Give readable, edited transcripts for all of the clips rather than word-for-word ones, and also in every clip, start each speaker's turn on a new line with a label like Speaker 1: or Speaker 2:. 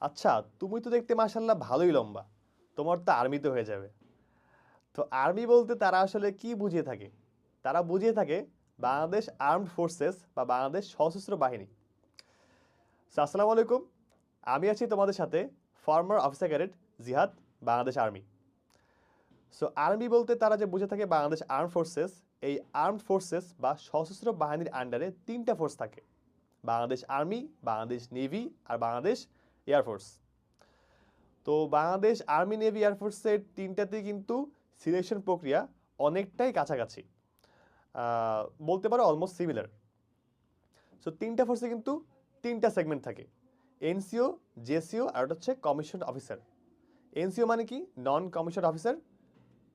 Speaker 1: আচ্ছা, তুমি তো দেখতে মাশাআল্লাহ ভালোই লম্বা। তোমার তো আর্মিতে হয়ে যাবে। তো আর্মি বলতে তারা আসলে কি বুঝিয়ে থাকে? তারা বুঝিয়ে থাকে বাংলাদেশ আর্মড ফোর্সেস বা বাংলাদেশ সশস্ত্র বাহিনী। সো আসসালামু আলাইকুম। আমি আছি তোমাদের সাথে ফর্মার অফিসার ক্যাডেট জিহাদ, বাংলাদেশ আর্মি। সো আর্মি বলতে তারা যে বুঝে থাকে বাংলাদেশ আর্ম ফোর্সেস, এই আর্মড ফোর্সেস বা সশস্ত্র বাহিনীর আন্ডারে তিনটা ফোর্স থাকে: বাংলাদেশ আর্মি, বাংলাদেশ নেভি আর বাংলাদেশ এয়ারফোর্স। তো বাংলাদেশ আর্মি, নেভি, এয়ারফোর্সের তিনটাতেই কিন্তু সিলেকশন প্রক্রিয়া অনেকটাই কাছাকাছি, বলতে পারো অলমোস্ট সিমিলার। সো তিনটা ফোর্সে কিন্তু তিনটা সেগমেন্ট থাকে: এনসিও, জেসিও আর ওটা হচ্ছে কমিশন অফিসার। এনসিও মানে কি? নন কমিশন অফিসার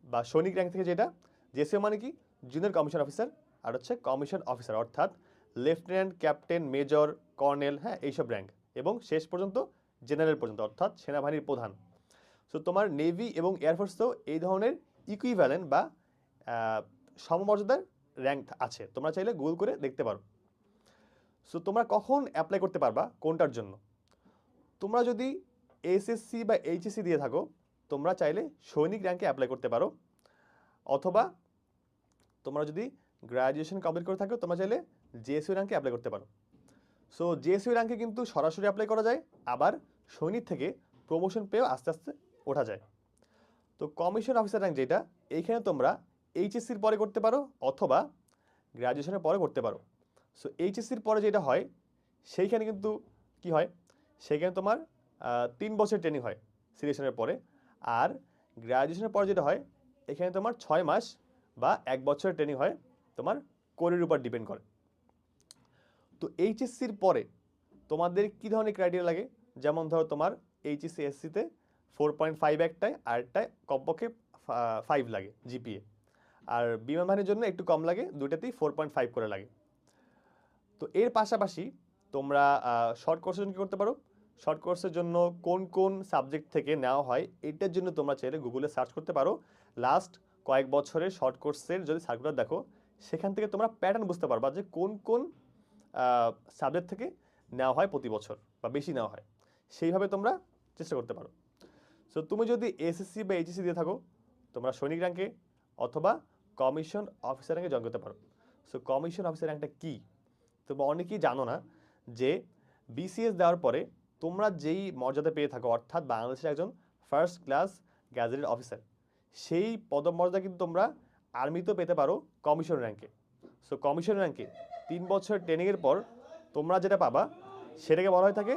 Speaker 1: বা সৈনিক র্যাঙ্ক থেকে যেটা। জেসিও মানে কি? Junior commission officer. আর হচ্ছে কমিশন অফিসার অর্থাৎ লেফটেন্যান্ট, ক্যাপ্টেন, মেজর, কর্নেল, হ্যাঁ এইসব র্যাঙ্ক, এবং শেষ পর্যন্ত জেনারেল পর্যন্ত অর্থাৎ সেনাবাহিনীর প্রধান। সো তোমার নেভি এবং এয়ারফোর্সেও এই ধরনের ইকুইভ্যালেন্ট বা সমমর্যাদার র্যাঙ্ক আছে, তোমরা চাইলে গুগল করে দেখতে পারো। সো তোমরা কখন অ্যাপ্লাই করতে পারবা কোনটার জন্য? তোমরা যদি এসএসসি বা এইচএসসি দিয়ে থাকো, তোমরা চাইলে সৈনিক র্যাঙ্কে অ্যাপ্লাই করতে পারো, অথবা তোমরা যদি গ্র্যাজুয়েশন কমপ্লিট করে থাকো তোমরা চাইলে জেএসইউ র্যাঙ্কে অ্যাপ্লাই করতে পারো। সো জেএসইউ র্যাঙ্কে কিন্তু সরাসরি অ্যাপ্লাই করা যায়, আবার সৈনিক থেকে প্রমোশন পেয়েও আস্তে আস্তে ওঠা যায়। তো কমিশন অফিসার র্যাঙ্ক যেটা, এইখানে তোমরা এইচএসসির পরে করতে পারো অথবা গ্র্যাজুয়েশনের পরে করতে পারো। সো এইচএসসির পরে যেটা হয় সেইখানে কিন্তু কি হয়, সেইখানে তোমার 3 বছর ট্রেনিং হয় সিলেকশনের পরে। আর গ্র্যাজুয়েশনের পরে যেটা হয়, এখানে তোমার 6 মাস বা 1 বছরের ট্রেনিং হয়, তোমার কোরের উপর ডিপেন্ড করে। তো এইচএসসির পরে তোমাদের কী ধরনের ক্রাইটেরিয়া লাগে? যেমন ধরো তোমার এইচএসসি এসসিতে 4.5 একটায়, আরেকটায় কমপক্ষে 5 লাগে জিপিএ, আর বিমান বাহিনীর জন্য একটু কম লাগে, দুইটাতেই 4.5 করে লাগে। তো এর পাশাপাশি তোমরা শর্ট কোর্সের জন্য কী করতে পারো? শর্ট কোর্সের জন্য কোন কোন সাবজেক্ট থেকে নেওয়া হয় এটার জন্য তোমরা চাইলে গুগলে সার্চ করতে পারো। লাস্ট কয়েক বছরের শর্ট কোর্সের যদি সার্কুলার দেখো, সেখান থেকে তোমরা প্যাটার্ন বুঝতে পারবা যে কোন কোন সাবজেক্ট থেকে নেওয়া হয় প্রতি বছর বা বেশি নেওয়া হয়, সেইভাবে তোমরা চেষ্টা করতে পারো। সো তুমি যদি এসএসসি বা এইচএসসি দিয়ে থাকো, তোমরা সৈনিক র্যাঙ্কে অথবা কমিশন অফিসার র্যাঙ্কে জয়েন করতে পারো। সো কমিশন অফিসার র্যাঙ্কটা কী তোমরা অনেকেই জানো না, যে বিসিএস দেওয়ার পরে তোমরা যেই মর্যাদা পেয়ে থাকো, অর্থাৎ বাংলাদেশের একজন ফার্স্ট ক্লাস গ্যাজেটেড অফিসার, সেই পদমর্যাদা কিন্তু তোমরা আর্মিতেও পেতে পারো কমিশন র্যাঙ্কে। সো কমিশন র্যাঙ্কে 3 বছর ট্রেনিংয়ের পর তোমরা যেটা পাবা সেটাকে বলা হয়ে থাকে